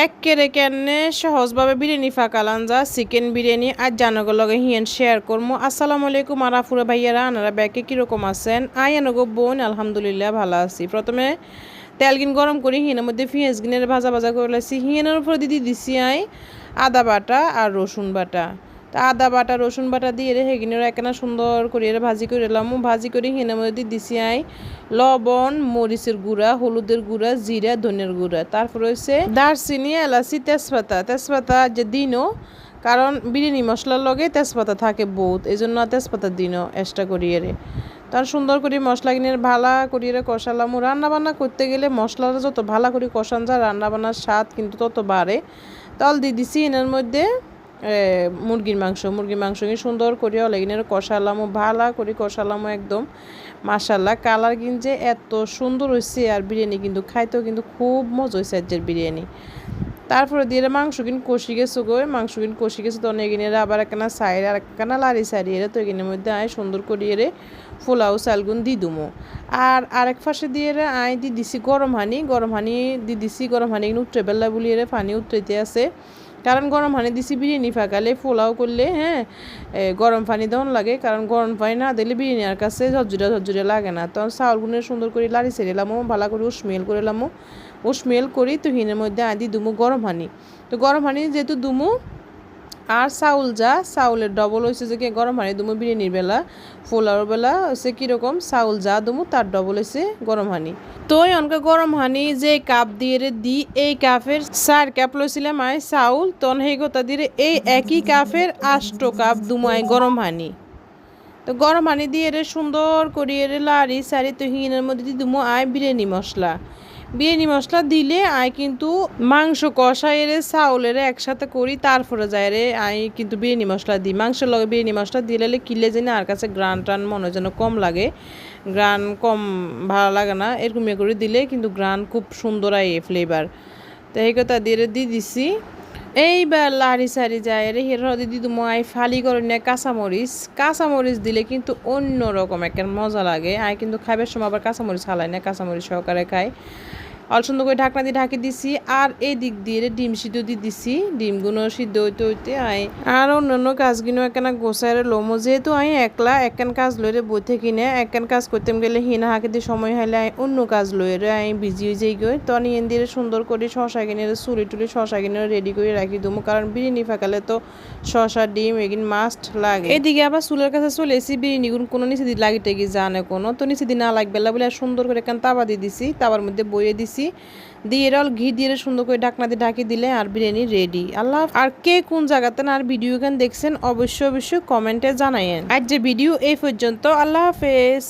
এক্কেরে কেনে সহজভাবে বিরিয়ানি ফাঁকালান যা চিকেন বিরিয়ানি আজ জানাগো লগে হিয়েন শেয়ার করবো। আসসালামু আলাইকুম আরাফুরা ভাইয়ারা আনারা ব্যাকে কীরকম আছেন? আনাগো বোন আলহামদুলিল্লাহ ভালো আছি। প্রথমে তেল গিন গরম করি হিয়েনের মধ্যে পেঁয়াজ গিনের ভাজা ভাজা করে লাইছি। হিয়েনের উপরে দিছি আদা বাটা আর রসুন বাটা। তা আদা বাটা রসুন বাটা দিয়ে রেখে গিনের একখানা সুন্দর করে ভাজি করে এলাম। ভাজি করে হিনের মধ্যে দিছি লবণ, মরিচের গুঁড়া, হলুদের গুঁড়া, জিরা, ধনের গুঁড়া, তারপরে হচ্ছে দারচিনি, এলাচি, তেজপাতা যে দিনও, কারণ বিরিয়ানি মশলার লগে তেজপাতা থাকে বহুত, এই জন্য তেজপাতা দিনও এক্সট্রা করিয়ে তার সুন্দর করে মশলা কিনে ভালা করিয়ে কষালাম। রান্না বান্না করতে গেলে মশলাটা যত ভালো করে কষান যায় রান্না বান্নার স্বাদ কিন্তু তত বাড়ে। তল দিয়ে দিছি এর মধ্যে মুরগির মাংস সুন্দর করে অলেগিনের কষালাম, ভালা করে কষালাম একদম। মাশাল্লাহ কালার কিন্তু এত সুন্দর হয়েছে, আর বিরিয়ানি কিন্তু খাইতেও কিন্তু খুব মজা হয়েছে আজকের বিরিয়ানি। তারপরে দিয়ে মাংস কিন্তু কষি গেছো মাংস কিন্তু কষি গেছে তো এগিনের আবার একখানা সাইড আর একখানা লাড়ি সারিয়ে তো এগিনের মধ্যে সুন্দর করিয়ে পোলাও চালগুন দি দুমো। আর আরেক পাশে দিয়ে দিছি গরম হানি দিছি গরম হানি উঠতে বেলা বলিয়ে পানি উঠতে আছে, কারণ গরম পানি দিছি বিরিয়ানি ফাঁকালে পোলাও করলে গরম পানি দেওয়ান লাগে, কারণ গরম পানি না দিলে বিরিয়ানির কাছে ঝরঝরে লাগে না। তখন চাউলগুলো সুন্দর করে লাড়ি ছেড়েলামো, ভালো করে উসমেল করেলামো। উসমেল করি তো হিনের মধ্যে আদি দুমু গরম পানি। তো গরম পানি যেহেতু দুমু আর চাউলের ডবল হয়েছে যে গরম পানি দুমু বিরিয়ানির বেলা, পোলাওর বেলা হচ্ছে কীরকম চাউল যা দুমু তার ডবল হয়েছে গরম পানি। তো অনকে গরম হানি যে কাপ দিয়ে দি এই কাপের 4 কাপ লইছিলাম চাউল, তখন সেই কথা দিয়ে এই একই কাপের 8 কাপ দুমাই গরম হানি। তো গরম পানি দিয়ে সুন্দর করিয়ে লাড়ি সারি তো হিনের মধ্যে দিয়ে দুমো বিরিয়ানি মশলা দিলে কিন্তু মাংস কষাই চাউলের একসাথে করি, তারপরে যায় কিন্তু বিরিয়ানি মশলা দিই। মাংসের লগে বিরিয়ানি মশলা দিলে কিলে যেন আর কাছে গ্রান টান মনে যেন কম লাগে, গ্রান কম ভালো লাগে না, এরকম করে দিলে কিন্তু গ্রান খুব সুন্দর ফ্লেভার। তো এই কথা দিয়ে দিছি। এইবার লাড়ি সারি যায় হের দিদি মই ফালি করে নিয়ে কাঁচামরিচ দিলে কিন্তু অন্য রকম একটা মজা লাগে। কিন্তু খাইবার সময় আবার কাঁচামরিচ খালাই না, কাঁচামরিচ সহকারে খাই। সুন্দর করে ঢাকনা দিয়ে ঢাকি দিছি, আর এই দিক দিয়ে ডিম সিদ্ধ দিয়ে দিছি। ডিমগুলো সিদ্ধ হইতে আর অন্যান্য কাজগুলো একখানা গোসাইয়ের লোমো, যেহেতু একলা একখান কাজ লইরে বইতে কিনে একখান কাজ করতে গেলে হিনা হাঁকে দিয়ে সময় হলে অন্য কাজ লইরে বিজি হয়ে যাই গই। তখন এন দিয়ে সুন্দর করে শশা কিনে চুলি শশা কিনে রেডি করে রাখি দেবো, কারণ বিরিয়ানি ফাঁকালে তো শশা ডিম এগিন মাস্ট লাগে। এদিকে আবার চুলের কাছে চলে এসি বিরিয়ানি কোনো নিচে দিয়ে লাগিতে গিয়ে জানে কোনো, তো নিচে দিয়ে না লাগবে বলে সুন্দর করে একখান তাবা দিয়ে দিছি, তাবার মধ্যে বইয়ে দিছি দিয়ে ঘি দিয়ে সুন্দর করে ঢাকনা দিয়ে ঢাকি দিলে আর বিরিয়ানি রেডি। আল্লাহ আর কে কোন জায়গাতে আর ভিডিও গান দেখছেন অবশ্যই কমেন্টে জানাইয়েন। আজ যে ভিডিও এই পর্যন্ত, আল্লাহ হাফেজ।